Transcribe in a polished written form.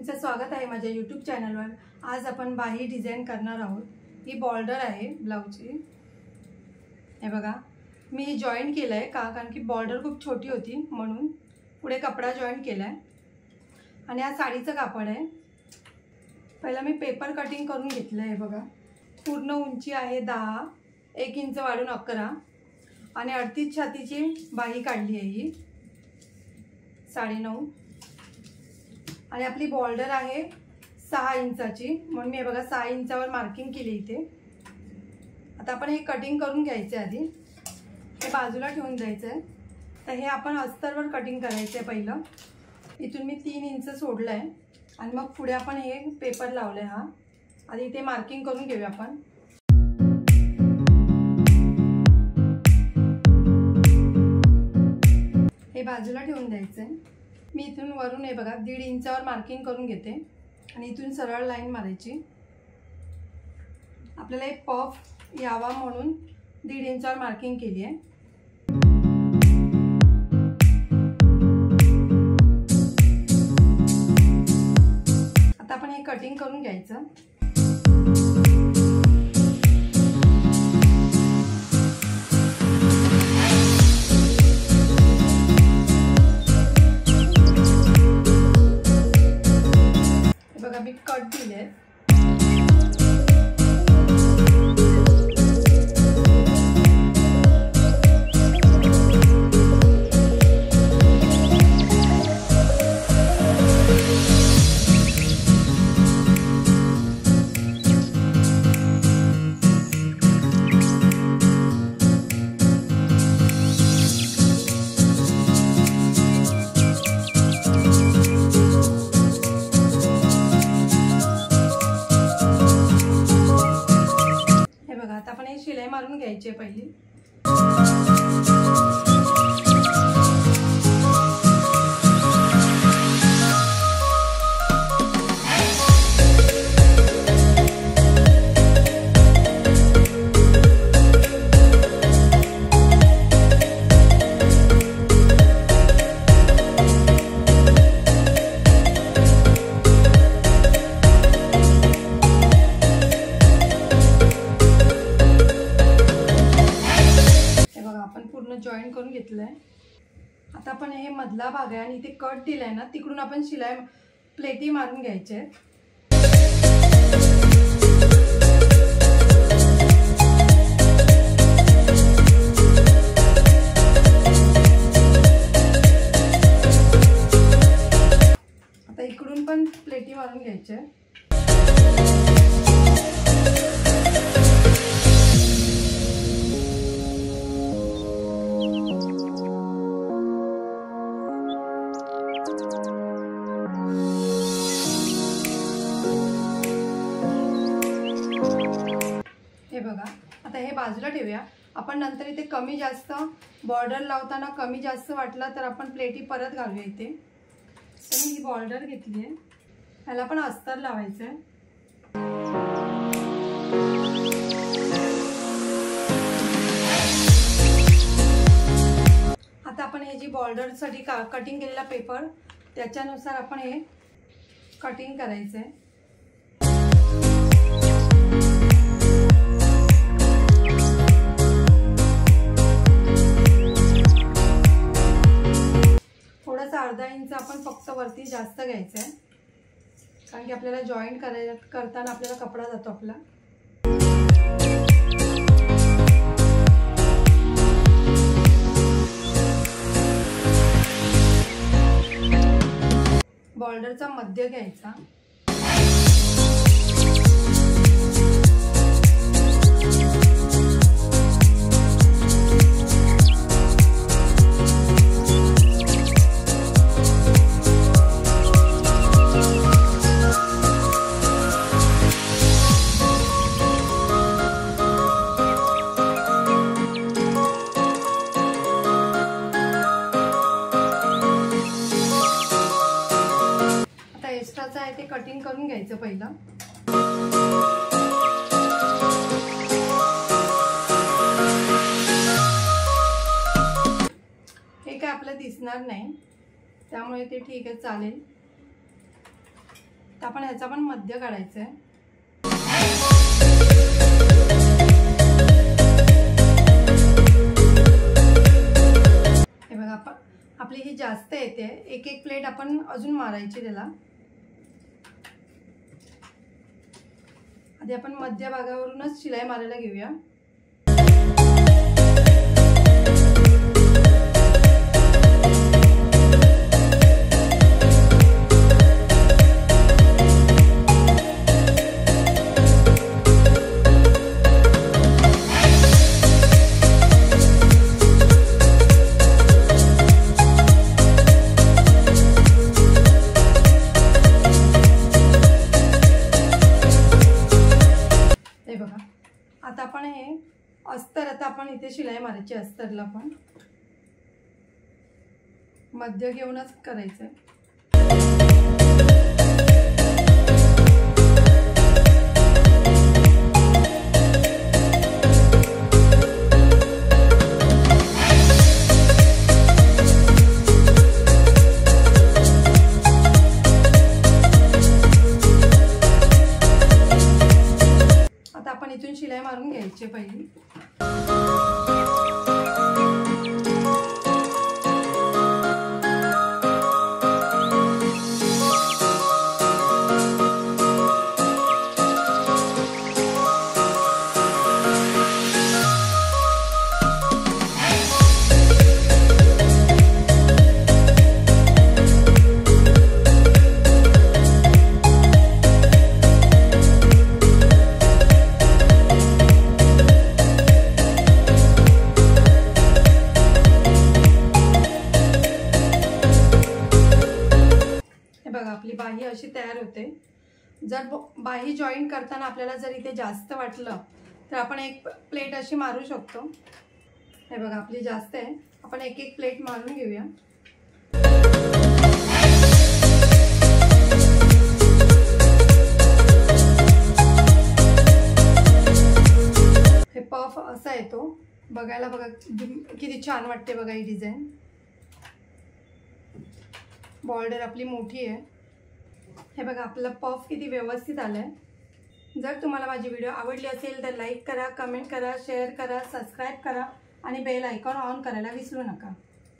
तुमचं स्वागत आहे माझ्या यूट्यूब चॅनलवर। आज आपण बाही डिझाइन करणार आहोत। ही बॉर्डर आहे ब्लाउजची। हे बघा, मी जॉईन केलाय कारण की बॉर्डर खूप छोटी होती म्हणून पुढे कपडा जॉईन केलाय। आणि हा साडीचं कापड आहे। पहिला मी पेपर कटिंग करून घेतलं आहे। बघा, पूर्ण उंची आहे 10, 1 इंच वाढून 11 आणि 38 छातीची बाही काढली आहे ही 9.5 आणि आपली बॉर्डर आहे 6 इंचाची म्हणून मी बघा 6 इंचावर मार्किंग केली इथे। आता आपण हे कटिंग करून घ्यायचे। आधी हे बाजूला ठेवून द्यायचं। तर हे आपण अस्तरवर कटिंग करायचं। पहिलं इथून मी 3 इंच सोडलंय आणि मग पुढे आपण हे पेपर लावलंय। हा आधी इथे मार्किंग करून घेऊया आपण। हे बाजूला ठेवून द्यायचं। मी इथून वरून हे बघा 1.5 इंचावर मार्किंग करून घेते आणि इथून सरळ लाईन मारायची। आपल्याला एक पफ यावा म्हणून 1.5 इंचावर मार्किंग केली आहे। आता आपण हे कटिंग करून घ्यायचं। मी कट दिले। आता आपण हे शिलाई मारून घ्यायची पहिली। जॉईन करून घेतलंय। आता आपण हे मधला भाग आहे आणि इथे कट दिलाय ना, तिकडून आपण शिलाई प्लेटी मारून घ्यायचे। आता इकडून पण प्लेटी मारून घ्यायचे। हे बघा, आता हे बाजूला ठेवूया। आपण नंतर इथे कमी जास्त बॉर्डर लावताना कमी जास्त वाटला तर आपण प्लेटी परत घालूया इथे। तर मी ही बॉर्डर घेतली आहे, ह्याला पण अस्तर लावायचं आहे। आता आपण हे जी बॉर्डरसाठी कटिंग केलेला पेपर त्याच्यानुसार आपण हे कटिंग करायचं आहे। अर्धा इंच आपण फक्त वरती जास्त घ्यायचं आहे कारण की आपल्याला जॉईंट करताना आपल्याला कपडा जातो आपला। बॉर्डरचा मध्य घ्यायचा। आहे ते कटिंग करून घ्यायचं पहिलं। हे काय आपल्याला दिसणार नाही त्यामुळे ते ठीक आहे, चालेल। तर आपण ह्याचा पण मध्य काढायचा आहे। हे बघा आपण आपली ही जास्त येते, एक एक प्लेट आपण अजून मारायची त्याला। आधी आपण मध्य भागावरूनच शिलाई मारायला घेऊया। आता आपण हे अस्तर, आता आपण इथे शिलाई मारायची अस्तरला पण मध्य घेऊनच करायचं आहे। आपण इथून शिलाई मारून घ्यायची पहिली। बघा आपली बाही अशी तयार होते। जर बाही जॉईन करताना आपल्याला जर इथे जास्त वाटलं तर आपण एक प्लेट अशी मारू शकतो। हे बघा आपली जास्त आहे, आपण एक एक प्लेट मारून घेऊया। हे पफ असा येतो बघायला, बघा किती छान वाटते बघा ही डिझाइन। बॉर्डर आपली मोठी आहे। हे बघा आपला पफ किती व्यवस्थित आलाय। जर तुम्हाला माझी व्हिडिओ आवडली असेल तर लाईक करा, कमेंट करा, शेअर करा, सबस्क्राईब करा आणि बेल आयकॉन ऑन करायला विसरू नका।